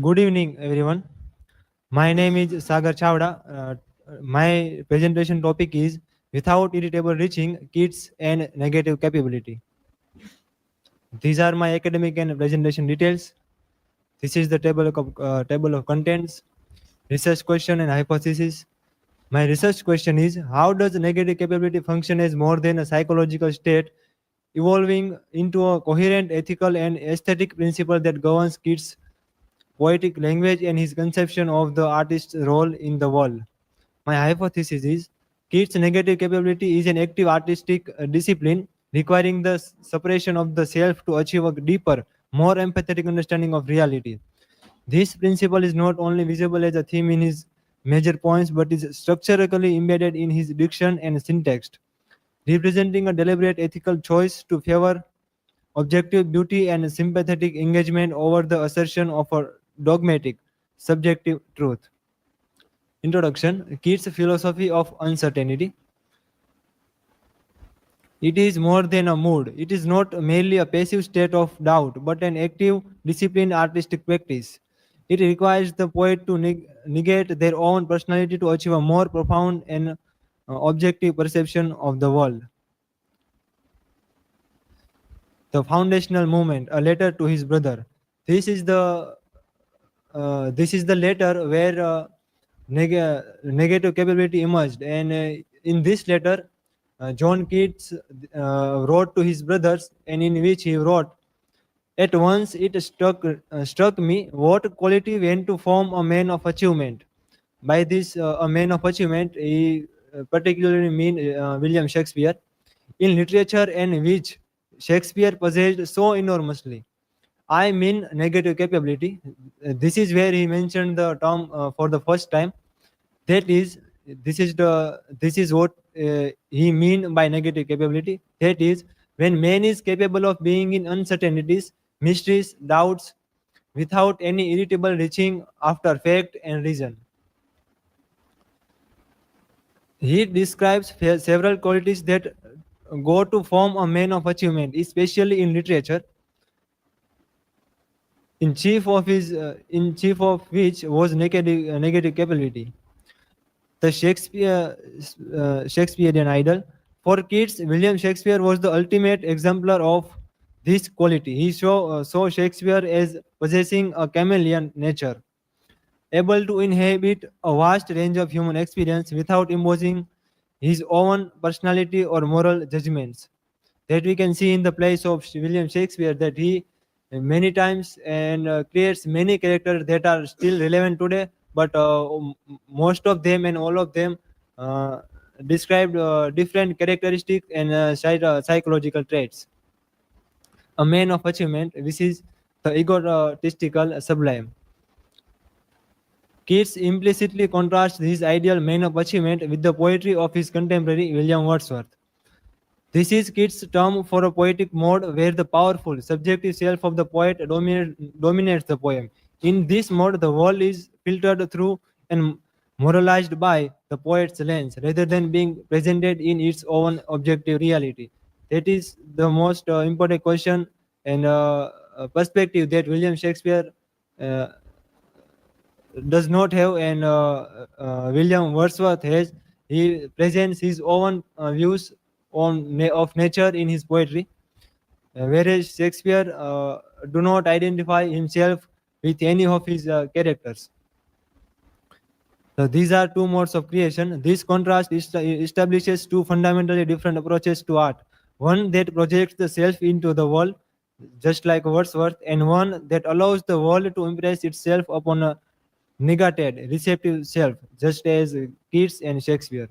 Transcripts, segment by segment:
Good evening, everyone. My name is Sagar Chavda. My presentation topic is Without Irritable Reaching Kids and Negative Capability. These are my academic and presentation details. This is the table of contents, research question and hypothesis. My research question is how does negative capability function as more than a psychological state evolving into a coherent ethical and aesthetic principle that governs kids' poetic language and his conception of the artist's role in the world. My hypothesis is Keats' negative capability is an active artistic discipline requiring the separation of the self to achieve a deeper, more empathetic understanding of reality. This principle is not only visible as a theme in his major points but is structurally embedded in his diction and syntax, representing a deliberate ethical choice to favor objective beauty and sympathetic engagement over the assertion of a dogmatic, subjective truth. Introduction. Keats' philosophy of uncertainty. It is more than a mood. It is not merely a passive state of doubt, but an active, disciplined artistic practice. It requires the poet to negate their own personality to achieve a more profound and objective perception of the world. The foundational movement, a letter to his brother. This is the letter where negative capability emerged, and in this letter, John Keats wrote to his brothers, and in which he wrote, "At once it struck me what quality went to form a man of achievement." By this, a man of achievement, he particularly mean William Shakespeare, in literature and which Shakespeare possessed so enormously. I mean negative capability. This is where he mentioned the term for the first time. That is, this is what he mean by negative capability. That is, when man is capable of being in uncertainties, mysteries, doubts, without any irritable reaching after fact and reason. He describes several qualities that go to form a man of achievement, especially in literature. In chief of which was negative capability. The Shakespearean idol. For kids, William Shakespeare was the ultimate exemplar of this quality. He saw Shakespeare as possessing a chameleon nature, able to inhabit a vast range of human experience without imposing his own personality or moral judgments. That we can see in the plays of William Shakespeare, that he many times and creates many characters that are still relevant today, but most of them and all of them uh, described different characteristics and psychological traits. A man of achievement, this is the egotistical sublime. Keats implicitly contrasts his ideal man of achievement with the poetry of his contemporary William Wordsworth. This is Keats' term for a poetic mode where the powerful, subjective self of the poet dominates the poem. In this mode, the world is filtered through and moralized by the poet's lens rather than being presented in its own objective reality. That is the most important question and perspective that William Shakespeare uh, does not have, and William Wordsworth has. He presents his own views of nature in his poetry, whereas Shakespeare do not identify himself with any of his characters. So these are two modes of creation. This contrast establishes two fundamentally different approaches to art. One that projects the self into the world, just like Wordsworth, and one that allows the world to impress itself upon a negated, receptive self, just as Keats and Shakespeare.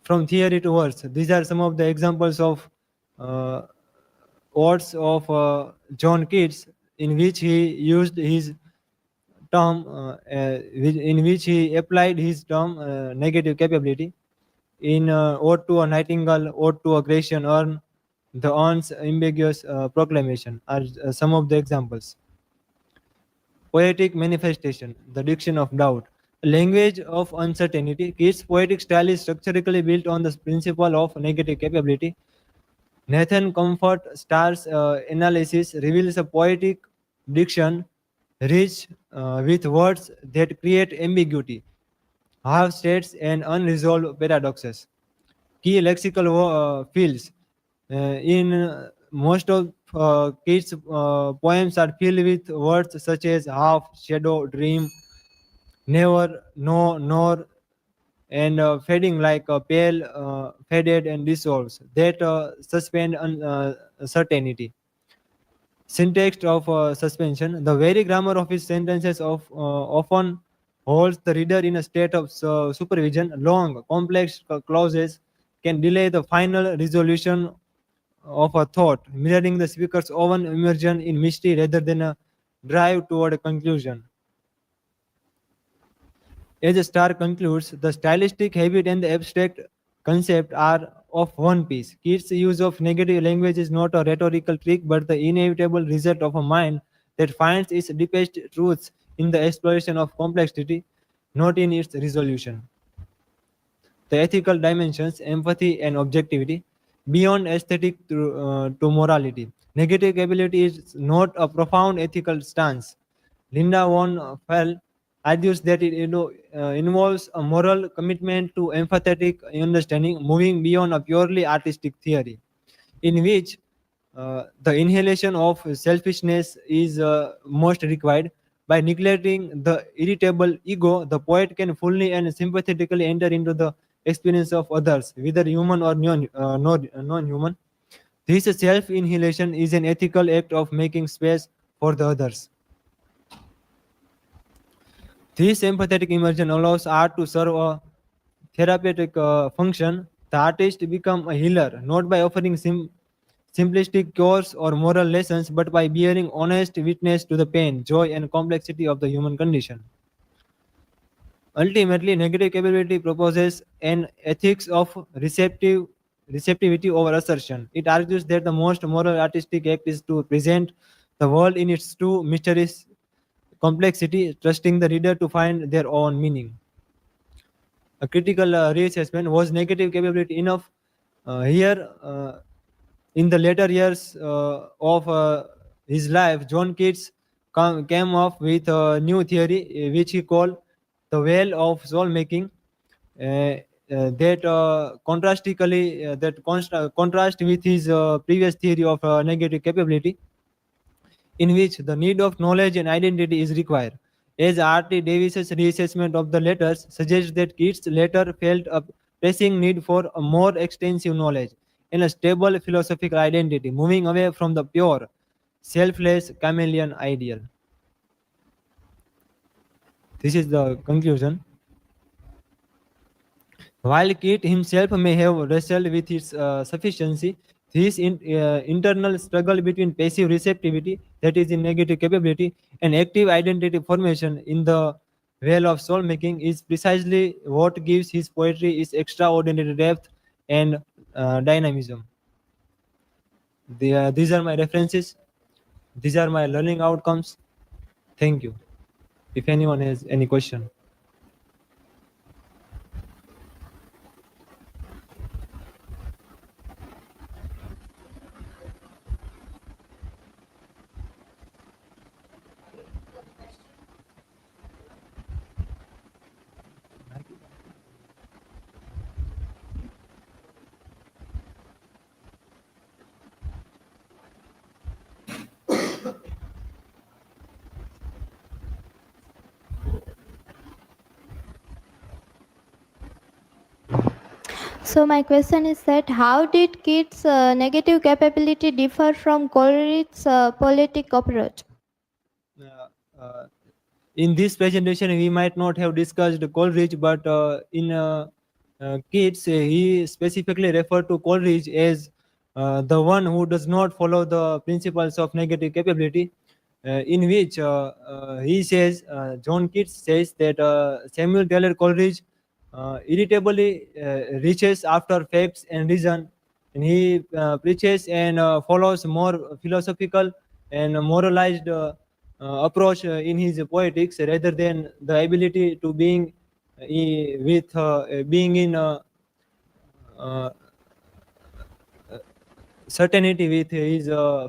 From theory to words, these are some of the examples of uh, words of John Keats, in which he used his term, in which he applied his term negative capability. In Ode to a Nightingale, Ode to a Grecian Urn, the urn's ambiguous proclamation are some of the examples. Poetic manifestation, the diction of doubt. Language of uncertainty. Keats' poetic style is structurally built on the principle of negative capability. Nathan Comfort Starr's analysis reveals a poetic diction rich with words that create ambiguity, half states, and unresolved paradoxes. Key lexical fields. In most of Keats' poems are filled with words such as half, shadow, dream, never, no, nor, and fading like a pale, faded and dissolves that suspend uncertainty. Syntax of suspension. The very grammar of his sentences often holds the reader in a state of supervision. Long, complex clauses can delay the final resolution of a thought, mirroring the speaker's own immersion in mystery rather than a drive toward a conclusion. As Star concludes, the stylistic habit and the abstract concept are of one piece. Keats' use of negative language is not a rhetorical trick but the inevitable result of a mind that finds its deepest truths in the exploration of complexity, not in its resolution. The ethical dimensions, empathy and objectivity, beyond aesthetic to morality. Negative capability is not a profound ethical stance. Linda von Fell argues that it involves a moral commitment to empathetic understanding, moving beyond a purely artistic theory, in which the inhalation of selfishness is most required. By neglecting the irritable ego, the poet can fully and sympathetically enter into the experience of others, whether human or non-human. This self-inhalation is an ethical act of making space for the others. This empathetic immersion allows art to serve a therapeutic function. The artist becomes a healer, not by offering simplistic cures or moral lessons, but by bearing honest witness to the pain, joy, and complexity of the human condition. Ultimately, negative capability proposes an ethics of receptivity over assertion. It argues that the most moral artistic act is to present the world in its true mysterious complexity, trusting the reader to find their own meaning. A critical reassessment was negative capability enough here. In the later years of his life, John Keats came up with a new theory which he called the Vale of Soul-Making. That contrast with his previous theory of negative capability, in which the need of knowledge and identity is required. As R.T. Davis's reassessment of the letters suggests that Keats later felt a pressing need for a more extensive knowledge and a stable philosophical identity, moving away from the pure, selfless chameleon ideal. This is the conclusion. While Keats himself may have wrestled with its sufficiency, this internal struggle between passive receptivity, that is, in negative capability, and active identity formation in the Vale of Soul-Making is precisely what gives his poetry its extraordinary depth and dynamism. These are my references. These are my learning outcomes. Thank you. If anyone has any question. So my question is that how did Keats' negative capability differ from Coleridge's politic approach? Uh, uh, in this presentation, we might not have discussed Coleridge, but in Keats, he specifically referred to Coleridge as the one who does not follow the principles of negative capability, in which he says, John Keats says that Samuel Taylor Coleridge irritably reaches after facts and reason, and he preaches and follows more philosophical and moralized approach in his poetics rather than the ability to being in uh, certainty with his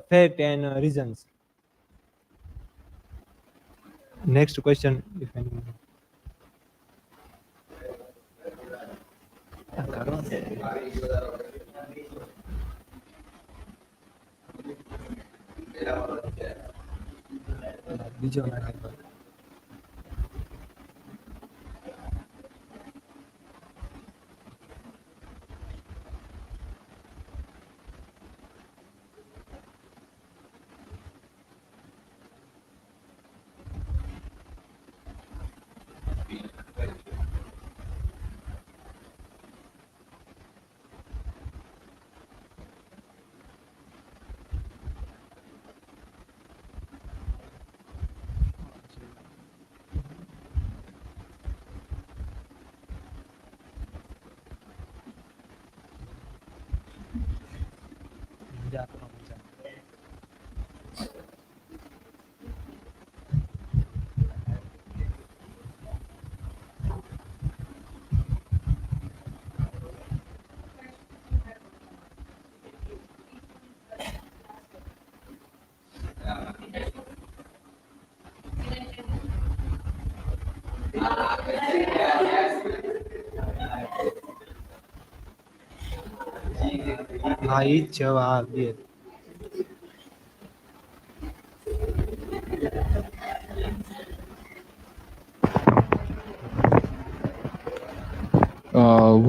fact and reasons. Next question, if anyone. બીજો નાખે તો. મજા કરો, મજા. હા ઈ જ છે હવે, હા બે.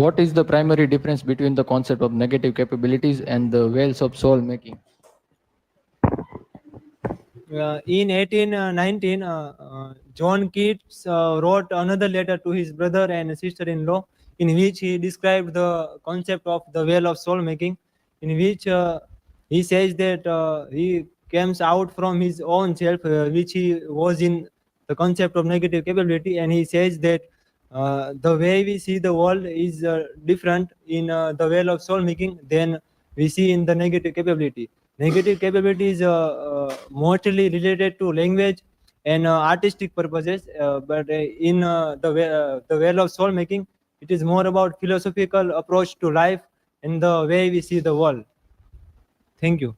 What is the primary difference between the concept of negative capabilities and the Wales of Soul-Making? In 1819, John Keats wrote another letter to his brother and sister-in-law, in which he described the concept of the Vale of Soul-Making, in which he says that he comes out from his own self, which he was in the concept of negative capability, and he says that the way we see the world is different in the Vale of Soul-Making than we see in the negative capability. Negative capability is mostly related to language and artistic purposes, but in the Vale of Soul-Making, it is more about philosophical approach to life and the way we see the world. Thank you.